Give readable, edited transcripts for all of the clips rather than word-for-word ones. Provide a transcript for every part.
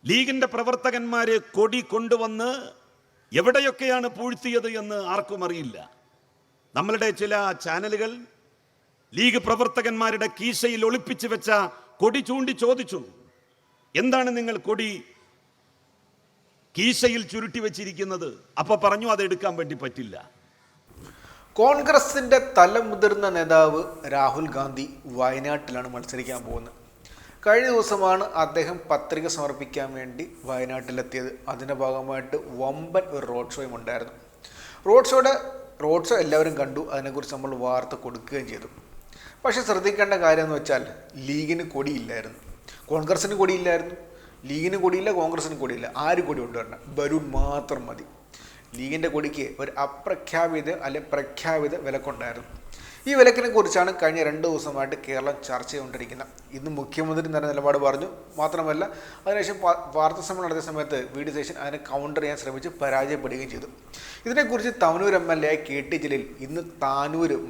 ലീഗിന്റെ പ്രവർത്തകന്മാര് കൊടി കൊണ്ടുവന്ന് എവിടെയൊക്കെയാണ് പൂഴ്ത്തിയത് എന്ന് ആർക്കും അറിയില്ല. നമ്മളുടെ ചില ചാനലുകൾ ലീഗ് പ്രവർത്തകന്മാരുടെ കീശയിൽ ഒളിപ്പിച്ചു വെച്ച കൊടി ചൂണ്ടി ചോദിച്ചു, എന്താണ് നിങ്ങൾ കൊടി കീശയിൽ ചുരുട്ടി വെച്ചിരിക്കുന്നത്? അപ്പൊ പറഞ്ഞു, അത് എടുക്കാൻ വേണ്ടി പറ്റില്ല. കോൺഗ്രസിന്റെ തലമുതിർന്ന നേതാവ് രാഹുൽ ഗാന്ധി വയനാട്ടിലാണ് മത്സരിക്കാൻ പോകുന്നത്. കഴിഞ്ഞ ദിവസമാണ് അദ്ദേഹം പത്രിക സമർപ്പിക്കാൻ വേണ്ടി വയനാട്ടിലെത്തിയത്. അതിൻ്റെ ഭാഗമായിട്ട് വമ്പൻ ഒരു റോഡ് ഷോയും ഉണ്ടായിരുന്നു. റോഡ് ഷോ എല്ലാവരും കണ്ടു. അതിനെക്കുറിച്ച് നമ്മൾ വാർത്ത കൊടുക്കുകയും ചെയ്തു. പക്ഷേ ശ്രദ്ധിക്കേണ്ട കാര്യം എന്ന് വെച്ചാൽ ലീഗിന് കൊടിയില്ലായിരുന്നു, കോൺഗ്രസിന് കൊടിയില്ലായിരുന്നു. ലീഗിന് കൊടിയില്ല, കോൺഗ്രസിന് കൊടിയില്ല. ആര് കൊടി കൊണ്ടുവരണം? ബലൂൺ മാത്രം മതി. ലീഗിൻ്റെ കൊടിക്ക് ഒരു അപ്രഖ്യാപിത പ്രഖ്യാപിത വിലക്കുണ്ടായിരുന്നു. ഈ വിലക്കിനെ കുറിച്ചാണ് കഴിഞ്ഞ 2 ദിവസമായിട്ട് കേരളം ചർച്ച ചെയ്തുകൊണ്ടിരിക്കുന്നത്. ഇന്ന് മുഖ്യമന്ത്രി തന്നെ നിലപാട് പറഞ്ഞു. മാത്രമല്ല, അതിനുശേഷം വാർത്താ സമ്മേളനം നടത്തിയ സമയത്ത് വി.ഡി. സതീശൻ അതിനെ കൗണ്ടർ ചെയ്യാൻ ശ്രമിച്ച് പരാജയപ്പെടുകയും ചെയ്തു. ഇതിനെക്കുറിച്ച് താനൂർ MLA KT ജലീൽ ഇന്ന്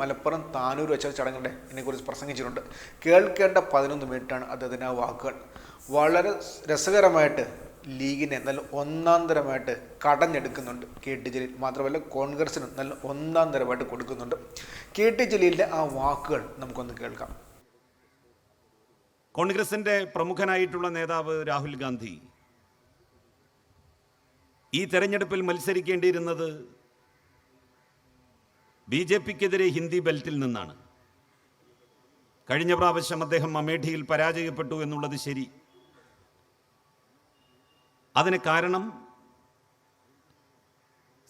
മലപ്പുറം താനൂർ വെച്ച ചടങ്ങിൻ്റെ ഇതിനെക്കുറിച്ച് പ്രസംഗിച്ചിട്ടുണ്ട്. കേൾക്കേണ്ട 11 മിനിറ്റാണ് അദ്ദേഹത്തിൻ്റെ ആ വാക്കുകൾ. വളരെ രസകരമായിട്ട് ലീഗിനെ നല്ല ഒന്നാന്തരമായിട്ട് കടഞ്ഞെടുക്കുന്നുണ്ട് KT ജലീൽ. മാത്രമല്ല, കോൺഗ്രസിന് നല്ല ഒന്നാന്തരമായിട്ട് കൊടുക്കുന്നുണ്ട്. KT ജലീലിൻ്റെ ആ വാക്കുകൾ നമുക്കൊന്ന് കേൾക്കാം. കോൺഗ്രസിന്റെ പ്രമുഖനായിട്ടുള്ള നേതാവ് രാഹുൽ ഗാന്ധി ഈ തെരഞ്ഞെടുപ്പിൽ മത്സരിക്കേണ്ടിയിരുന്നത് BJPക്കെതിരെ ഹിന്ദി ബെൽറ്റിൽ നിന്നാണ്. കഴിഞ്ഞ പ്രാവശ്യം അദ്ദേഹം അമേഠിയിൽ പരാജയപ്പെട്ടു എന്നുള്ളത് ശരി. അതിന് കാരണം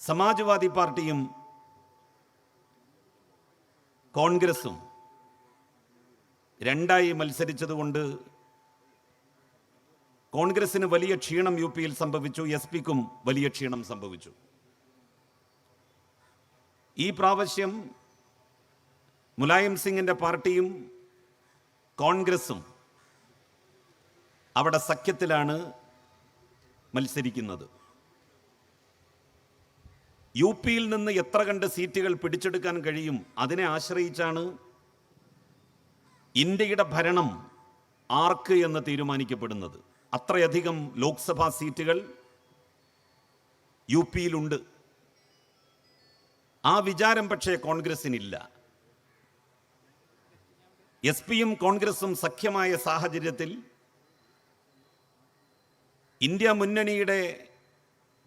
സമാജ്വാദി പാർട്ടിയും കോൺഗ്രസും രണ്ടായി മത്സരിച്ചതുകൊണ്ട് കോൺഗ്രസിന് വലിയ ക്ഷീണം UPയിൽ സംഭവിച്ചു, SP-ക്കും വലിയ ക്ഷീണം സംഭവിച്ചു. ഈ പ്രാവശ്യം മുലായം സിംഗിന്റെ പാർട്ടിയും കോൺഗ്രസും അവിടെ സഖ്യത്തിലാണ് മത്സരിക്കുന്നത്. UPയിൽ നിന്ന് എത്ര കണ്ട് സീറ്റുകൾ പിടിച്ചെടുക്കാൻ കഴിയും, അതിനെ ആശ്രയിച്ചാണ് ഇന്ത്യയുടെ ഭരണം ആർക്ക് എന്ന് തീരുമാനിക്കപ്പെടുന്നത്. അത്രയധികം ലോക്സഭാ സീറ്റുകൾ UPയിലുണ്ട്. ആ വിചാരം പക്ഷേ കോൺഗ്രസിനില്ല. SP-യും കോൺഗ്രസും സഖ്യമായ സാഹചര്യത്തിൽ ഇന്ത്യ മുന്നണിയുടെ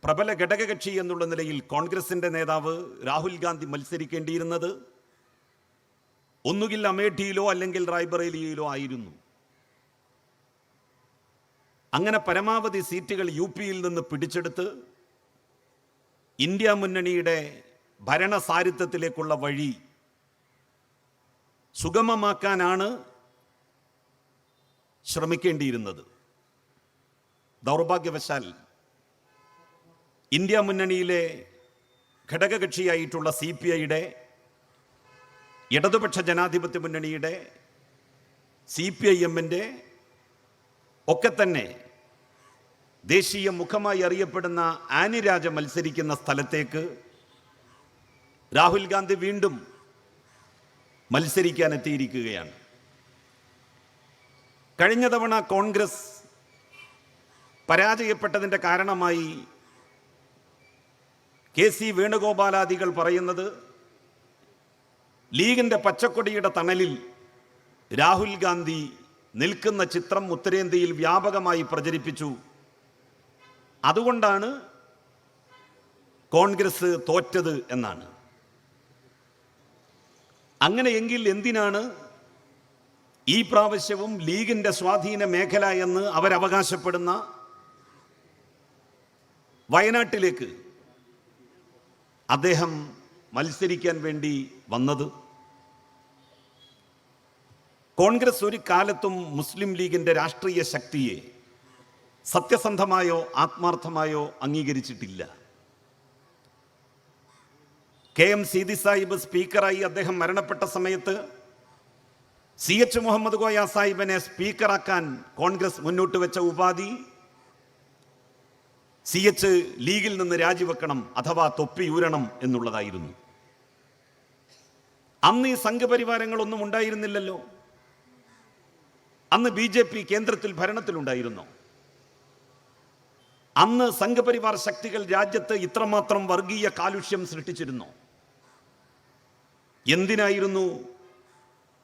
പ്രബല ഘടകകക്ഷി എന്നുള്ള നിലയിൽ കോൺഗ്രസിന്റെ നേതാവ് രാഹുൽ ഗാന്ധി മത്സരിക്കേണ്ടിയിരുന്നത് ഒന്നുകിൽ അമേഠിയിലോ അല്ലെങ്കിൽ റായ്ബറേലിയിലോ ആയിരുന്നു. അങ്ങനെ പരമാവധി സീറ്റുകൾ UPയിൽ നിന്ന് പിടിച്ചെടുത്ത് ഇന്ത്യ മുന്നണിയുടെ ഭരണസാരഥ്യത്തിലേക്കുള്ള വഴി സുഗമമാക്കാനാണ് ശ്രമിക്കേണ്ടിയിരുന്നത്. ദൗർഭാഗ്യവശാൽ ഇന്ത്യ മുന്നണിയിലെ ഘടകകക്ഷിയായിട്ടുള്ള CPIയുടെ, ഇടതുപക്ഷ ജനാധിപത്യ മുന്നണിയുടെ, CPIMന്റെ ഒക്കെ തന്നെ ദേശീയ മുഖമായി അറിയപ്പെടുന്ന ആനി രാജ മത്സരിക്കുന്ന സ്ഥലത്തേക്ക് രാഹുൽ ഗാന്ധി വീണ്ടും മത്സരിക്കാൻ എത്തിയിരിക്കുകയാണ്. കഴിഞ്ഞ തവണ കോൺഗ്രസ് പരാജയപ്പെട്ടതിൻ്റെ കാരണമായി KC വേണുഗോപാലാദികൾ പറയുന്നത് ലീഗിൻ്റെ പച്ചക്കൊടിയുടെ തണലിൽ രാഹുൽ ഗാന്ധി നിൽക്കുന്ന ചിത്രം ഉത്തരേന്ത്യയിൽ വ്യാപകമായി പ്രചരിപ്പിച്ചു. അതുകൊണ്ടാണ് കോൺഗ്രസ് തോറ്റത് എന്നാണ്. അങ്ങനെയെങ്കിൽ എന്തിനാണ് ഈ പ്രാവശ്യവും ലീഗിൻ്റെ സ്വാധീന മേഖല എന്ന് അവരവകാശപ്പെടുന്ന വയനാട്ടിലേക്ക് അദ്ദേഹം മത്സരിക്കാൻ വേണ്ടി വന്നത്? കോൺഗ്രസ് ഒരു കാലത്തും മുസ്ലിം ലീഗിൻ്റെ രാഷ്ട്രീയ ശക്തിയെ സത്യസന്ധമായോ ആത്മാർത്ഥമായോ അംഗീകരിച്ചിട്ടില്ല. KM സീതി സാഹിബ് സ്പീക്കറായി അദ്ദേഹം മരണപ്പെട്ട സമയത്ത് CH മുഹമ്മദ് കോയ സാഹിബിനെ സ്പീക്കറാക്കാൻ കോൺഗ്രസ് മുന്നോട്ട് വെച്ച ഉപാധി CH ലീഗിൽ നിന്ന് രാജിവെക്കണം അഥവാ തൊപ്പിയൂരണം എന്നുള്ളതായിരുന്നു. അന്ന് ഈ സംഘപരിവാരങ്ങളൊന്നും ഉണ്ടായിരുന്നില്ലല്ലോ. അന്ന് BJP കേന്ദ്രത്തിൽ ഭരണത്തിലുണ്ടായിരുന്നു. അന്ന് സംഘപരിവാർ ശക്തികൾ രാജ്യത്ത് ഇത്രമാത്രം വർഗീയ കാലുഷ്യം സൃഷ്ടിച്ചിരുന്നു. എന്തിനായിരുന്നു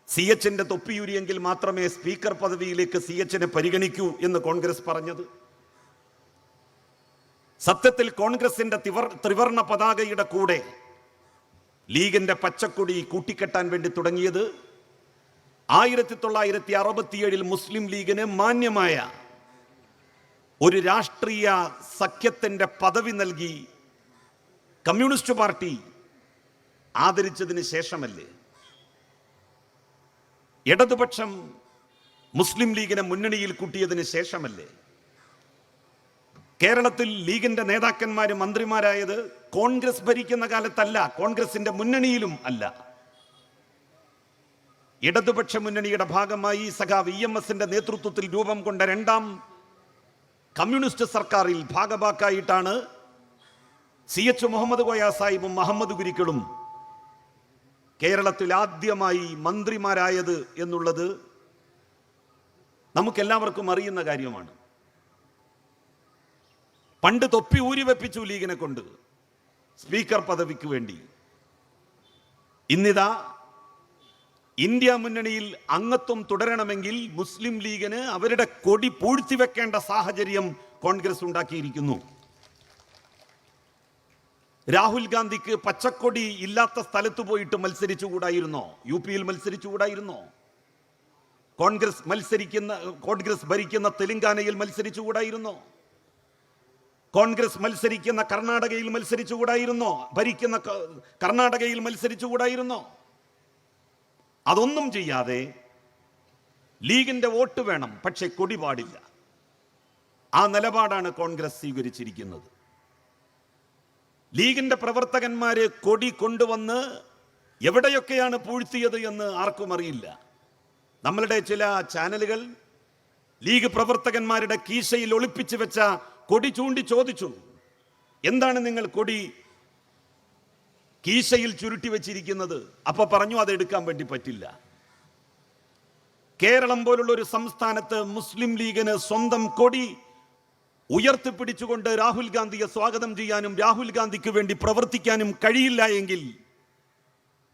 CHന്റെ തൊപ്പിയൂരിയെങ്കിൽ മാത്രമേ സ്പീക്കർ പദവിയിലേക്ക് CHനെ പരിഗണിക്കൂ എന്ന് കോൺഗ്രസ് പറഞ്ഞത്? സത്യത്തിൽ കോൺഗ്രസിന്റെ ത്രിവർണ പതാകയുടെ കൂടെ ലീഗിന്റെ പച്ചക്കൊടി കൂട്ടിക്കെട്ടാൻ വേണ്ടി തുടങ്ങിയത് 1967 മുസ്ലിം ലീഗിന് മാന്യമായ ഒരു രാഷ്ട്രീയ സഖ്യത്തിന്റെ പദവി നൽകി കമ്മ്യൂണിസ്റ്റ് പാർട്ടി ആദരിച്ചതിന് ശേഷമല്ലേ? ഇടതുപക്ഷം മുസ്ലിം ലീഗിനെ മുന്നണിയിൽ കൂട്ടിയതിന് ശേഷമല്ലേ? കേരളത്തിൽ ലീഗിന്റെ നേതാക്കന്മാരും മന്ത്രിമാരായത് കോൺഗ്രസ് ഭരിക്കുന്ന കാലത്തല്ല, കോൺഗ്രസിന്റെ മുന്നണിയിലും അല്ല. ഇടതുപക്ഷ മുന്നണിയുടെ ഭാഗമായി സഖാവ് EMSന്റെ നേതൃത്വത്തിൽ രൂപം കൊണ്ട രണ്ടാം കമ്മ്യൂണിസ്റ്റ് സർക്കാരിൽ ഭാഗഭാക്കായിട്ടാണ് CH മുഹമ്മദ് കോയ സാഹിബും മുഹമ്മദ് ഗുരിക്കളും കേരളത്തിൽ ആദ്യമായി മന്ത്രിമാരായത് എന്നുള്ളത് നമുക്കെല്ലാവർക്കും അറിയുന്ന കാര്യമാണ്. പണ്ട് തൊപ്പി ഊരി വെപ്പിച്ചു ലീഗിനെ കൊണ്ട് സ്പീക്കർ പദവിക്ക് വേണ്ടി. ഇന്നിതാ ഇന്ത്യ മുന്നണിയിൽ അംഗത്വം തുടരണമെങ്കിൽ മുസ്ലിം ലീഗിന് അവരുടെ കൊടി പൂഴ്ത്തിവെക്കേണ്ട സാഹചര്യം കോൺഗ്രസ് ഉണ്ടാക്കിയിരിക്കുന്നു. രാഹുൽ ഗാന്ധിക്ക് പച്ചക്കൊടി ഇല്ലാത്ത സ്ഥലത്ത് പോയിട്ട് മത്സരിച്ചുകൂടായിരുന്നോ? UP-യിൽ മത്സരിച്ചുകൂടായിരുന്നോ? കോൺഗ്രസ് ഭരിക്കുന്ന തെലങ്കാനയിൽ മത്സരിച്ചുകൂടായിരുന്നോ? കോൺഗ്രസ് മത്സരിക്കുന്ന കർണാടകയിൽ മത്സരിച്ചുകൂടായിരുന്നോ? ഭരിക്കുന്ന കർണാടകയിൽ മത്സരിച്ചുകൂടായിരുന്നോ? അതൊന്നും ചെയ്യാതെ ലീഗിന്റെ വോട്ട് വേണം, പക്ഷെ കൊടി പാടില്ല. ആ നിലപാടാണ് കോൺഗ്രസ് സ്വീകരിച്ചിരിക്കുന്നത്. ലീഗിന്റെ പ്രവർത്തകന്മാര് കൊടി കൊണ്ടുവന്ന് എവിടെയൊക്കെയാണ് പൂഴ്ത്തിയത് എന്ന് ആർക്കും അറിയില്ല. നമ്മളുടെ ചില ചാനലുകൾ ലീഗ് പ്രവർത്തകന്മാരുടെ കീശയിൽ ഒളിപ്പിച്ചു വെച്ച കൊടി ചൂണ്ടി ചോദിച്ചു, എന്താണ് നിങ്ങൾ കൊടി കീശയിൽ ചുരുട്ടി വെച്ചിരിക്കുന്നത്? അപ്പൊ പറഞ്ഞു, അത് എടുക്കാൻ വേണ്ടി പറ്റില്ല. കേരളം പോലുള്ള ഒരു സംസ്ഥാനത്ത് മുസ്ലിം ലീഗിന് സ്വന്തം കൊടി ഉയർത്തിപ്പിടിച്ചുകൊണ്ട് രാഹുൽ ഗാന്ധിയെ സ്വാഗതം ചെയ്യാനും രാഹുൽ ഗാന്ധിക്ക് വേണ്ടി പ്രവർത്തിക്കാനും കഴിയില്ല എങ്കിൽ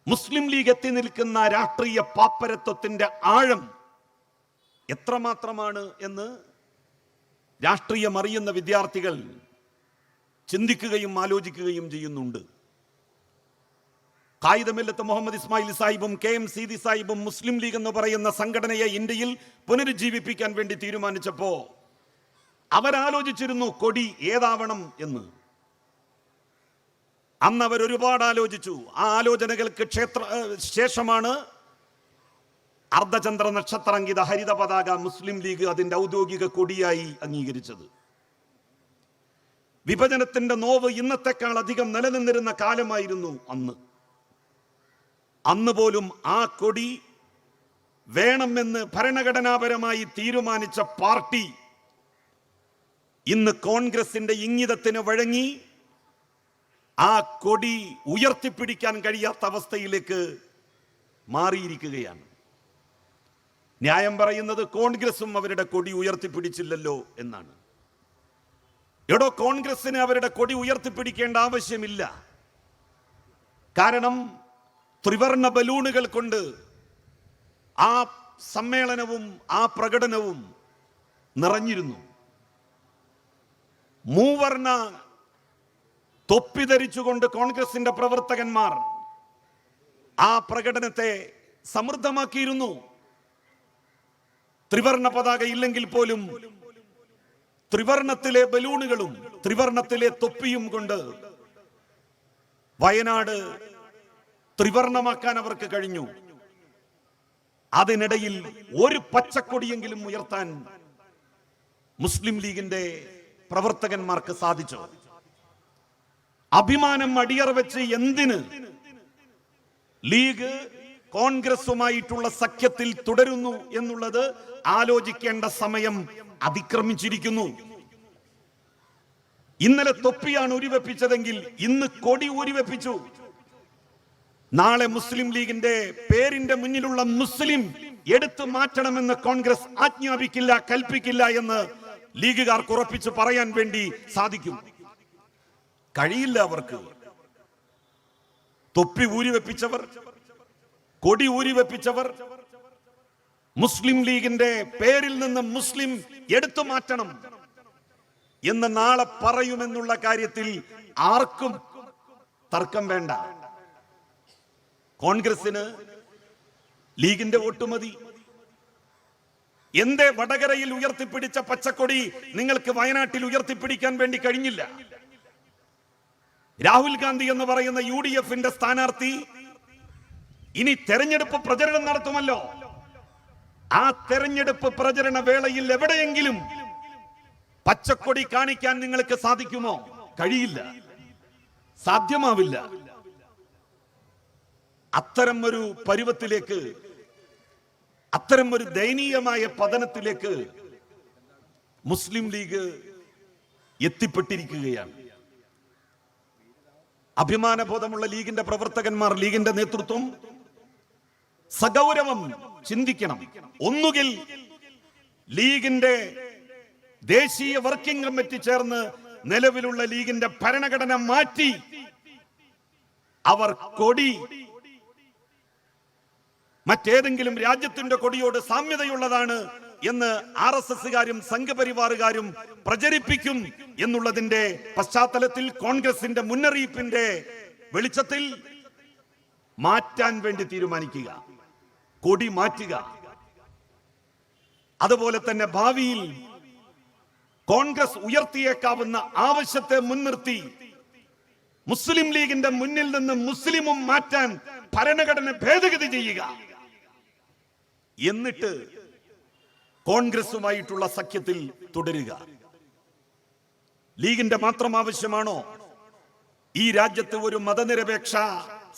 മുസ്ലിം ലീഗ് എത്തി നിൽക്കുന്ന രാഷ്ട്രീയ പാപ്പരത്വത്തിന്റെ ആഴം എത്രമാത്രമാണ് എന്ന് രാഷ്ട്രീയം അറിയുന്ന വിദ്യാർത്ഥികൾ ചിന്തിക്കുകയും ആലോചിക്കുകയും ചെയ്യുന്നുണ്ട്. ഖായിദമില്ലത്ത് മുഹമ്മദ് ഇസ്മായിൽ സാഹിബും KM സീതി സാഹിബും മുസ്ലിം ലീഗ് എന്ന് പറയുന്ന സംഘടനയെ ഇന്ത്യയിൽ പുനരുജ്ജീവിപ്പിക്കാൻ വേണ്ടി തീരുമാനിച്ചപ്പോ അവരാലോചിച്ചിരുന്നു കൊടി ഏതാവണം എന്ന്. അന്ന് അവർ ഒരുപാട് ആലോചിച്ചു. ആ ആലോചനകൾക്ക് ശേഷമാണ് അർദ്ധചന്ദ്ര നക്ഷത്രാങ്കിത ഹരിത പതാക മുസ്ലിം ലീഗ് അതിന്റെ ഔദ്യോഗിക കൊടിയായി അംഗീകരിച്ചത്. വിഭജനത്തിന്റെ നോവ് ഇന്നത്തെക്കാൾ അധികം നിലനിന്നിരുന്ന കാലമായിരുന്നു അന്ന് പോലും ആ കൊടി വേണമെന്ന് ഭരണഘടനാപരമായി തീരുമാനിച്ച പാർട്ടി ഇന്ന് കോൺഗ്രസിന്റെ ഇംഗിതത്തിന് വഴങ്ങി ആ കൊടി ഉയർത്തിപ്പിടിക്കാൻ കഴിയാത്ത അവസ്ഥയിലേക്ക് മാറിയിരിക്കുകയാണ്. ന്യായം പറയുന്നത് കോൺഗ്രസും അവരുടെ കൊടി ഉയർത്തിപ്പിടിച്ചില്ലല്ലോ എന്നാണ്. എടോ, കോൺഗ്രസിന് അവരുടെ കൊടി ഉയർത്തിപ്പിടിക്കേണ്ട ആവശ്യമില്ല. കാരണം ത്രിവർണ ബലൂണുകൾ കൊണ്ട് ആ സമ്മേളനവും ആ പ്രകടനവും നിറഞ്ഞിരുന്നു. മൂവർണ തൊപ്പി ധരിച്ചുകൊണ്ട് കോൺഗ്രസിന്റെ പ്രവർത്തകന്മാർ ആ പ്രകടനത്തെ സമൃദ്ധമാക്കിയിരുന്നു. ത്രിവർണ പതാക ഇല്ലെങ്കിൽ പോലും ത്രിവർണത്തിലെ ബലൂണുകളും ത്രിവർണത്തിലെ തൊപ്പിയും കൊണ്ട് വയനാട് ത്രിവർണമാക്കാൻ അവർക്ക് കഴിഞ്ഞു. അതിനിടയിൽ ഒരു പച്ചക്കൊടിയെങ്കിലും ഉയർത്താൻ മുസ്ലിം ലീഗിന്റെ പ്രവർത്തകന്മാർക്ക് സാധിച്ചു. അഭിമാനം അടിയറ വെച്ച് എന്തിന് ലീഗ് കോൺഗ്രസുമായിട്ടുള്ള സഖ്യത്തിൽ തുടരുന്നു എന്നുള്ളത് ആലോചിക്കേണ്ട സമയം അതിക്രമിച്ചിരിക്കുന്നു. ഇന്നലെ തൊപ്പിയാണ് ഉരിവെപ്പിച്ചതെങ്കിൽ ഇന്ന് കൊടി ഉരിവെപ്പിച്ചു. നാളെ മുസ്ലിം ലീഗിന്റെ പേരിന്റെ മുന്നിലുള്ള മുസ്ലിം എടുത്തു മാറ്റണമെന്ന് കോൺഗ്രസ് ആജ്ഞാപിക്കില്ല, കൽപ്പിക്കില്ല എന്ന് ലീഗുകാർക്ക് ഉറപ്പിച്ച് പറയാൻ വേണ്ടി സാധിക്കും? കഴിയില്ല. അവർക്ക് തൊപ്പി ഊരി വെപ്പിച്ചവർ, കൊടി ഊരി വെപ്പിച്ചവർ, മുസ്ലിം ലീഗിന്റെ പേരിൽ നിന്ന് മുസ്ലിം എടുത്തു മാറ്റണം എന്ന് നാളെ പറയുമെന്നുള്ള കാര്യത്തിൽ ആർക്കും തർക്കം വേണ്ട. കോൺഗ്രസിന് ലീഗിന്റെ വോട്ട് മതി. എന്തേ വടകരയിൽ ഉയർത്തിപ്പിടിച്ച പച്ചക്കൊടി നിങ്ങൾക്ക് വയനാട്ടിൽ ഉയർത്തിപ്പിടിക്കാൻ വേണ്ടി കഴിഞ്ഞില്ല? രാഹുൽ ഗാന്ധി എന്ന് പറയുന്ന UDF-ന്റെ സ്ഥാനാർത്ഥി ഇനി തെരഞ്ഞെടുപ്പ് പ്രചരണം നടത്തുമല്ലോ. ആ തെരഞ്ഞെടുപ്പ് പ്രചരണ വേളയിൽ എവിടെയെങ്കിലും പച്ചക്കൊടി കാണിക്കാൻ നിങ്ങൾക്ക് സാധിക്കുമോ? കഴിയില്ല, സാധ്യമാവില്ല. അത്തരം ഒരു പരുവത്തിലേക്ക്, അത്തരം ഒരു ദയനീയമായ പതനത്തിലേക്ക് മുസ്ലിം ലീഗ് എത്തിപ്പെട്ടിരിക്കുകയാണ്. അഭിമാനബോധമുള്ള ലീഗിന്റെ പ്രവർത്തകന്മാർ, ലീഗിന്റെ നേതൃത്വം സഗൗരവം ചിന്തിക്കണം. ഒന്നുകിൽ ലീഗിന്റെ ദേശീയ വർക്കിംഗ് കമ്മിറ്റി ചേർന്ന് നിലവിലുള്ള ലീഗിന്റെ ഭരണഘടന മാറ്റി അവർ കൊടി മറ്റേതെങ്കിലും രാജ്യത്തിന്റെ കൊടിയോട് സാമ്യതയുള്ളതാണ് എന്ന് RSSകാരും സംഘപരിവാറുകാരും പ്രചരിപ്പിക്കും എന്നുള്ളതിന്റെ പശ്ചാത്തലത്തിൽ കോൺഗ്രസിന്റെ മുന്നറിയിപ്പിന്റെ വെളിച്ചത്തിൽ മാറ്റാൻ വേണ്ടി തീരുമാനിക്കുക, കൊടി മാറ്റുക. അതുപോലെ തന്നെ ഭാവിയിൽ കോൺഗ്രസ് ഉയർത്തിയേക്കാവുന്ന ആവശ്യത്തെ മുൻനിർത്തി മുസ്ലിം ലീഗിന്റെ മുന്നിൽ നിന്ന് മുസ്ലിമും മാറ്റാൻ ഭരണഘടന ഭേദഗതി ചെയ്യുക. എന്നിട്ട് കോൺഗ്രസുമായിട്ടുള്ള സഖ്യത്തിൽ തുടരുക. ലീഗിന്റെ മാത്രം ആവശ്യമാണോ ഈ രാജ്യത്ത് ഒരു മതനിരപേക്ഷ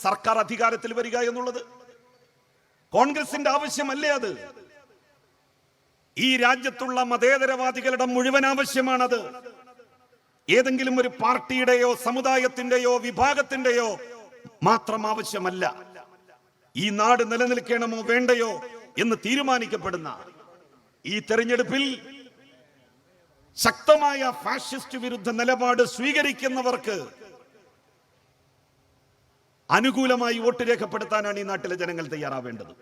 സർക്കാർ അധികാരത്തിൽ വരിക എന്നുള്ളത്? കോൺഗ്രസിന്റെ ആവശ്യമല്ലേ അത്? ഈ രാജ്യത്തുള്ള മതേതരവാദികളുടെ മുഴുവൻ ആവശ്യമാണത്. ഏതെങ്കിലും ഒരു പാർട്ടിയുടെയോ സമുദായത്തിന്റെയോ വിഭാഗത്തിന്റെയോ മാത്രം ആവശ്യമല്ല. ഈ നാട് നിലനിൽക്കണമോ വേണ്ടയോ എന്ന് തീരുമാനിക്കപ്പെടുന്ന ഈ തെരഞ്ഞെടുപ്പിൽ ശക്തമായ ഫാഷിസ്റ്റ് വിരുദ്ധ നിലപാട് സ്വീകരിക്കുന്നവർക്ക് അനുകൂലമായി വോട്ട് രേഖപ്പെടുത്താനാണ് ഈ നാട്ടിലെ ജനങ്ങൾ തയ്യാറാവേണ്ടത്.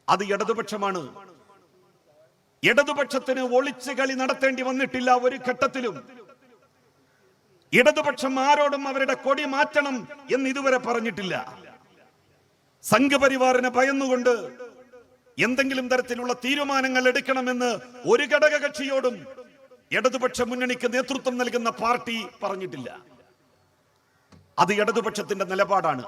അത് ഇടതുപക്ഷമാണ്. ഇടതുപക്ഷത്തിന് ഒളിച്ചു കളി നടത്തേണ്ടി വന്നിട്ടില്ല ഒരു ഘട്ടത്തിലും. ഇടതുപക്ഷം ആരോടും അവരുടെ കൊടി മാറ്റണം എന്ന് ഇതുവരെ പറഞ്ഞിട്ടില്ല. സംഘപരിവാറിനെ ഭയന്നുകൊണ്ട് എന്തെങ്കിലും തരത്തിലുള്ള തീരുമാനങ്ങൾ എടുക്കണമെന്ന് ഒരു ഘടക കക്ഷിയോടും ഇടതുപക്ഷ മുന്നണിക്ക് നേതൃത്വം നൽകുന്ന പാർട്ടി പറഞ്ഞിട്ടില്ല. അത് ഇടതുപക്ഷത്തിന്റെ നിലപാടാണ്.